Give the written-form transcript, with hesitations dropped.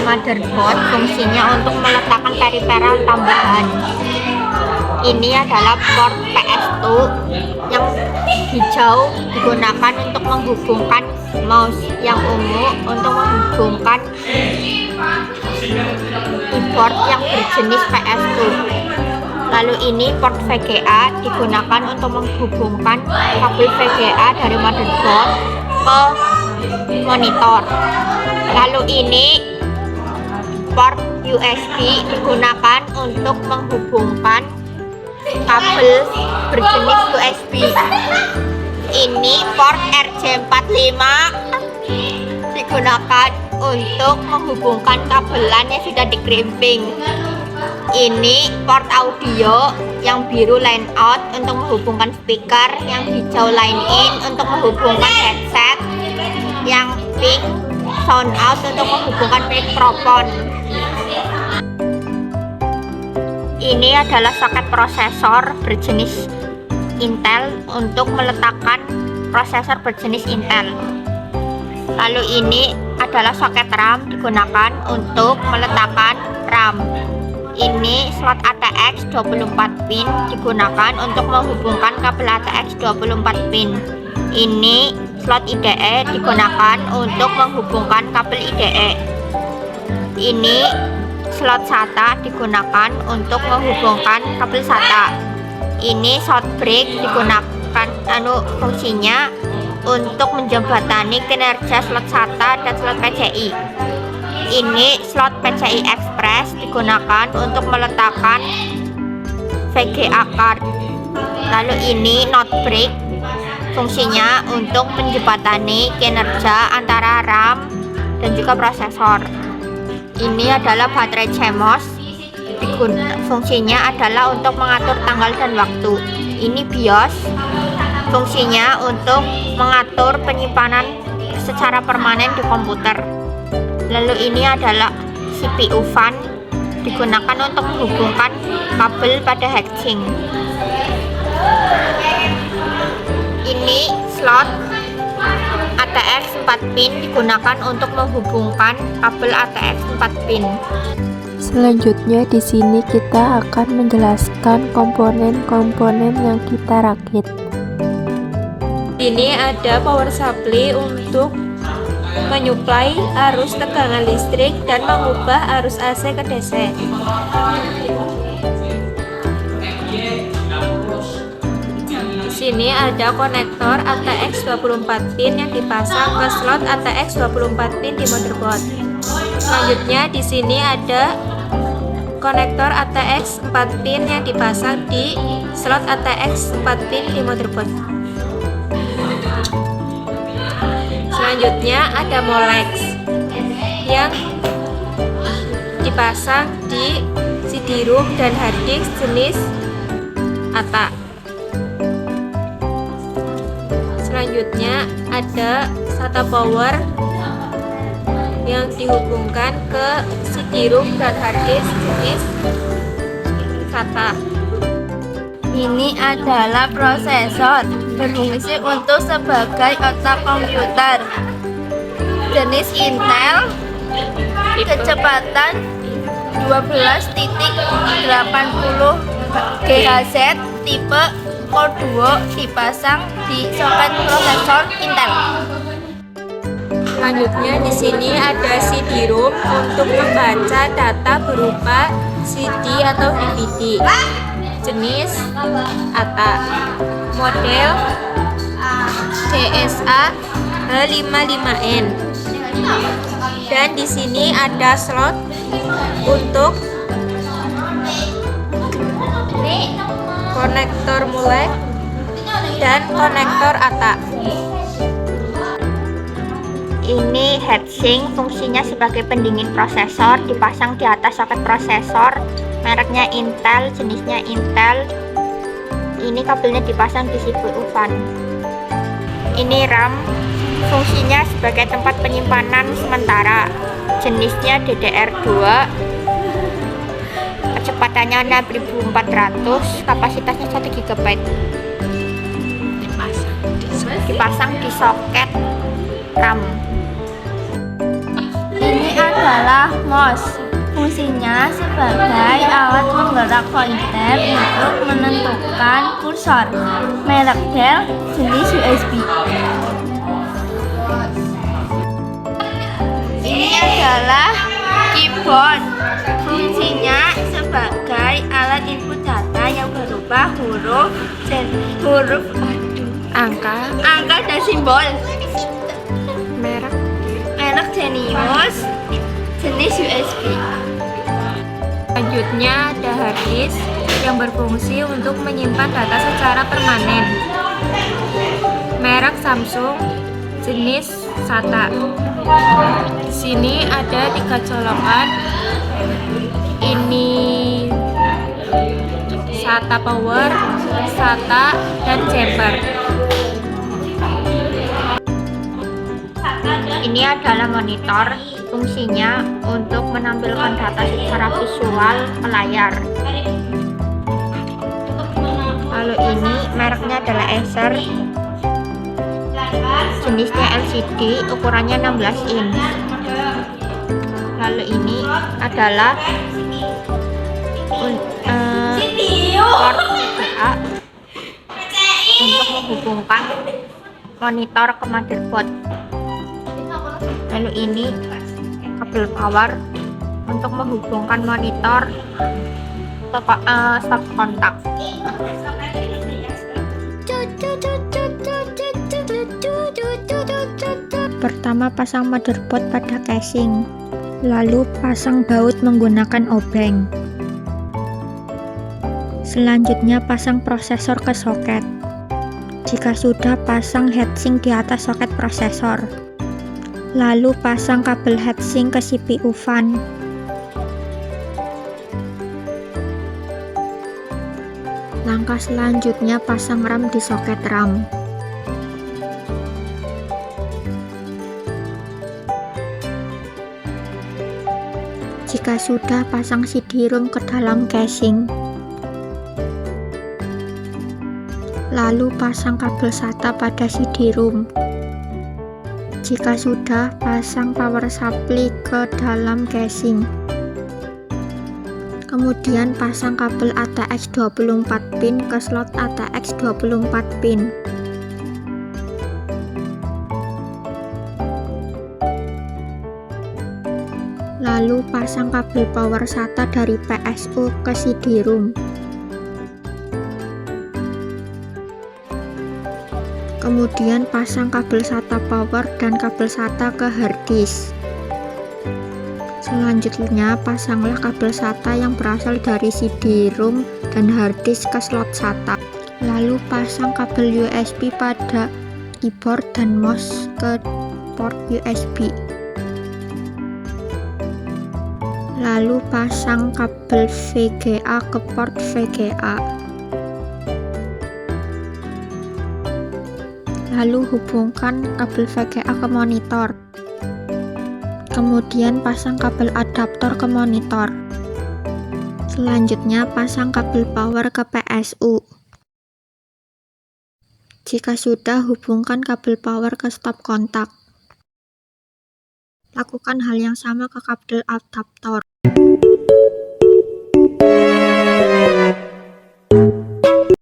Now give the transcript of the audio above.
motherboard fungsinya untuk meletakkan periferal tambahan. Ini adalah port PS2 yang hijau digunakan untuk menghubungkan mouse, yang ungu untuk menghubungkan keyboard yang berjenis PS2. Lalu ini port VGA digunakan untuk menghubungkan kabel VGA dari motherboard ke monitor. Lalu ini port USB digunakan untuk menghubungkan kabel berjenis USB. Ini port RJ45 digunakan untuk menghubungkan kabelan yang sudah dikrimping. Ini port audio yang biru line out untuk menghubungkan speaker, yang hijau line in untuk menghubungkan headset, yang pink sound out untuk menghubungkan mikrofon. Ini adalah soket prosesor berjenis Intel untuk meletakkan prosesor berjenis Intel. Lalu ini adalah soket RAM digunakan untuk meletakkan RAM. Ini slot ATX 24 pin digunakan untuk menghubungkan kabel ATX 24 pin. Ini slot IDE digunakan untuk menghubungkan kabel IDE. Ini slot SATA digunakan untuk menghubungkan kabel SATA. Ini short break digunakan fungsinya untuk menjembatani kinerja slot SATA dan slot PCI. Ini slot PCI Express digunakan untuk meletakkan VGA card. Lalu ini not break fungsinya untuk menjembatani kinerja antara RAM dan juga prosesor. Ini adalah baterai CMOS, fungsinya adalah untuk mengatur tanggal dan waktu. Ini BIOS, fungsinya untuk mengatur penyimpanan secara permanen di komputer. Lalu ini adalah CPU fan, digunakan untuk menghubungkan kabel pada heatsink. Ini slot ATX 4 pin digunakan untuk menghubungkan kabel ATX 4 pin. Selanjutnya di sini kita akan menjelaskan komponen-komponen yang kita rakit. Ini ada power supply untuk menyuplai arus tegangan listrik dan mengubah arus AC ke DC. Di sini ada konektor ATX 24 pin yang dipasang ke slot ATX 24 pin di motherboard. Selanjutnya di sini ada konektor ATX 4 pin yang dipasang di slot ATX 4 pin di motherboard. Selanjutnya ada Molex yang dipasang di CD-ROM dan hard disk jenis ATA. Selanjutnya ada SATA power yang dihubungkan ke CD-ROM dan hard disk jenis SATA. Ini adalah prosesor, berfungsi untuk sebagai otak komputer. Jenis Intel, kecepatan 12.80 GHz, tipe Core Duo, dipasang di soket prosesor Intel. Selanjutnya di sini ada CD-ROM untuk membaca data berupa CD atau DVD. Jenis ATA, model CSA H55N. Dan di sini ada slot untuk konektor Molex dan konektor ATA. Ini heatsink, fungsinya sebagai pendingin prosesor, dipasang di atas soket prosesor, mereknya Intel, jenisnya Intel. Ini kabelnya dipasang di CPU fan. Ini RAM, fungsinya sebagai tempat penyimpanan sementara, jenisnya DDR2, kecepatannya 6400, kapasitasnya 1 GB. Dipasang di soket RAM. Ini ada adalah mouse. Fungsinya sebagai alat penggerak pointer untuk menentukan kursor. Merek Dell, jenis USB. Ini adalah keyboard. Fungsinya sebagai alat input data yang berupa Angka, dan simbol. merek, Genius, jenis USB. selanjutnya ada hard disk yang berfungsi untuk menyimpan data secara permanen. Merek Samsung, jenis SATA. Di sini ada 3 colokan. Ini SATA Power, SATA, dan Chamber. Ini adalah monitor, fungsinya untuk menampilkan data secara visual ke layar. Lalu ini mereknya adalah Acer, jenisnya LCD, ukurannya 16 inch. Lalu ini adalah port VGA untuk menghubungkan monitor ke motherboard. Lalu ini kabel power untuk menghubungkan monitor ke stop kontak. Pertama pasang motherboard pada casing, lalu pasang baut menggunakan obeng. Selanjutnya pasang prosesor ke soket. Jika sudah, pasang heatsink di atas soket prosesor. Lalu pasang kabel heatsink ke CPU fan. Langkah selanjutnya pasang RAM di soket RAM. Jika sudah, pasang CD-ROM ke dalam casing. Lalu pasang kabel SATA pada CD-ROM. Jika sudah, pasang power supply ke dalam casing. Kemudian pasang kabel ATX 24 pin ke slot ATX 24 pin. Lalu pasang kabel power SATA dari PSU ke CD-ROM. Kemudian pasang kabel SATA power dan kabel SATA ke hard disk. Selanjutnya pasanglah kabel SATA yang berasal dari CD-ROM dan hard disk ke slot SATA. Lalu pasang kabel USB pada keyboard dan mouse ke port USB. Lalu pasang kabel VGA ke port VGA. Lalu hubungkan kabel VGA ke monitor. Kemudian pasang kabel adaptor ke monitor. Selanjutnya pasang kabel power ke PSU. Jika sudah, hubungkan kabel power ke stop kontak. Lakukan hal yang sama ke kabel adaptor.